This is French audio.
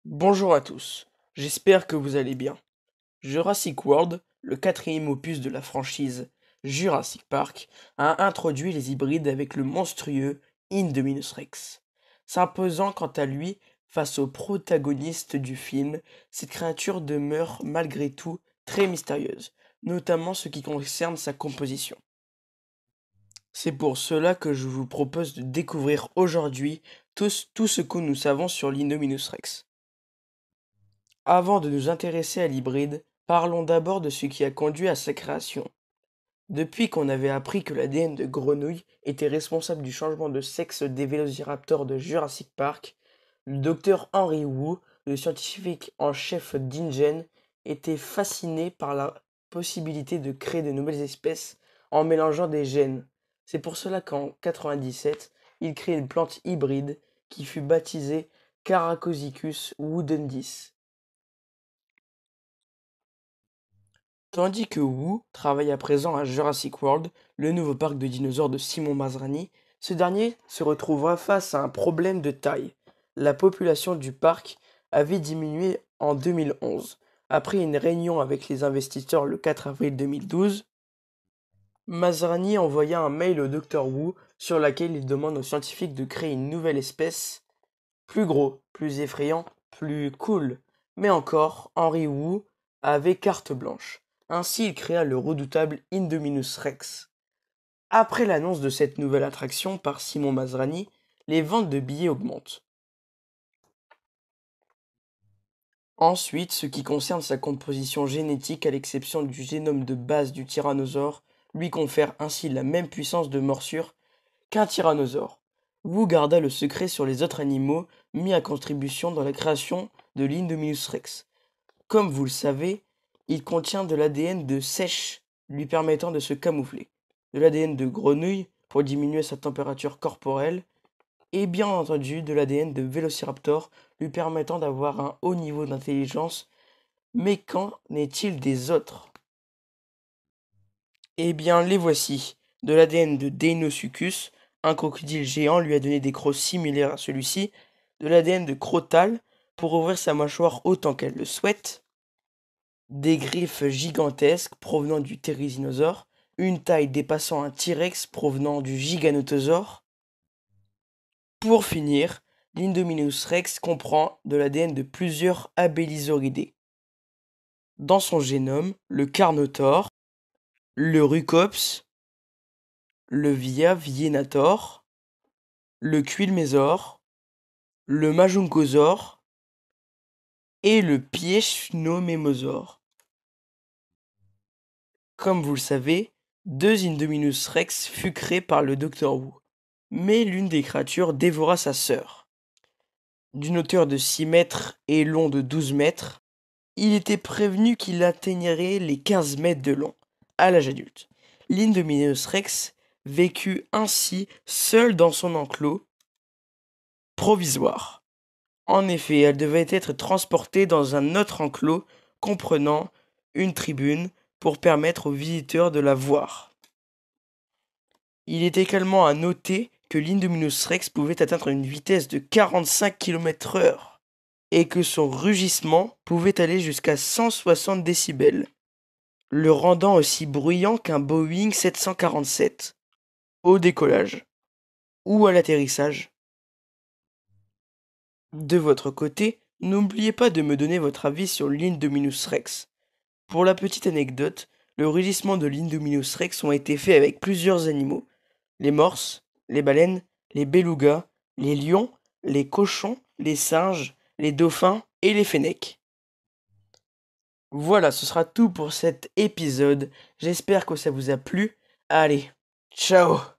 Bonjour à tous, j'espère que vous allez bien. Jurassic World, le quatrième opus de la franchise Jurassic Park, a introduit les hybrides avec le monstrueux Indominus Rex. S'imposant quant à lui face au protagoniste du film, cette créature demeure malgré tout très mystérieuse, notamment ce qui concerne sa composition. C'est pour cela que je vous propose de découvrir aujourd'hui tout ce que nous savons sur l'Indominus Rex. Avant de nous intéresser à l'hybride, parlons d'abord de ce qui a conduit à sa création. Depuis qu'on avait appris que l'ADN de grenouille était responsable du changement de sexe des vélociraptors de Jurassic Park, le docteur Henry Wu, le scientifique en chef d'InGen, était fasciné par la possibilité de créer de nouvelles espèces en mélangeant des gènes. C'est pour cela qu'en 97, il crée une plante hybride qui fut baptisée Caracosychus woodendis. Tandis que Wu travaille à présent à Jurassic World, le nouveau parc de dinosaures de Simon Masrani, ce dernier se retrouvera face à un problème de taille. La population du parc avait diminué en 2011. Après une réunion avec les investisseurs le 4 avril 2012, Masrani envoya un mail au Dr Wu sur laquelle il demande aux scientifiques de créer une nouvelle espèce, plus gros, plus effrayant, plus cool. Mais encore, Henry Wu avait carte blanche. Ainsi, il créa le redoutable Indominus Rex. Après l'annonce de cette nouvelle attraction par Simon Masrani, les ventes de billets augmentent. Ensuite, ce qui concerne sa composition génétique, à l'exception du génome de base du tyrannosaure, lui confère ainsi la même puissance de morsure qu'un tyrannosaure. Wu garda le secret sur les autres animaux mis à contribution dans la création de l'Indominus Rex. Comme vous le savez, il contient de l'ADN de sèche lui permettant de se camoufler, de l'ADN de grenouille pour diminuer sa température corporelle, et bien entendu de l'ADN de vélociraptor lui permettant d'avoir un haut niveau d'intelligence. Mais qu'en est-il des autres? Eh bien, les voici. De l'ADN de Deinosuchus, un crocodile géant lui a donné des crocs similaires à celui-ci, de l'ADN de Crotal pour ouvrir sa mâchoire autant qu'elle le souhaite, des griffes gigantesques provenant du Therizinosaure, une taille dépassant un T-Rex provenant du Giganotosaure. Pour finir, l'Indominus Rex comprend de l'ADN de plusieurs abélisauridés. Dans son génome, le Carnotaure, le Rucops, le Viavianator, le Quilmésaure, le Majuncosaure et le Piechnomémosaure. Comme vous le savez, deux Indominus Rex fut créés par le Dr Wu, mais l'une des créatures dévora sa sœur. D'une hauteur de 6 mètres et long de 12 mètres, il était prévenu qu'il atteignerait les 15 mètres de long à l'âge adulte. L'Indominus Rex vécut ainsi seule dans son enclos provisoire. En effet, elle devait être transportée dans un autre enclos comprenant une tribune pour permettre aux visiteurs de la voir. Il est également à noter que l'Indominus Rex pouvait atteindre une vitesse de 45 km/h et que son rugissement pouvait aller jusqu'à 160 décibels, le rendant aussi bruyant qu'un Boeing 747 au décollage ou à l'atterrissage. De votre côté, n'oubliez pas de me donner votre avis sur l'Indominus Rex. Pour la petite anecdote, le rugissement de l'Indominus Rex ont été faits avec plusieurs animaux: les morses, les baleines, les belugas, les lions, les cochons, les singes, les dauphins et les fennecs. Voilà, ce sera tout pour cet épisode. J'espère que ça vous a plu. Allez, ciao!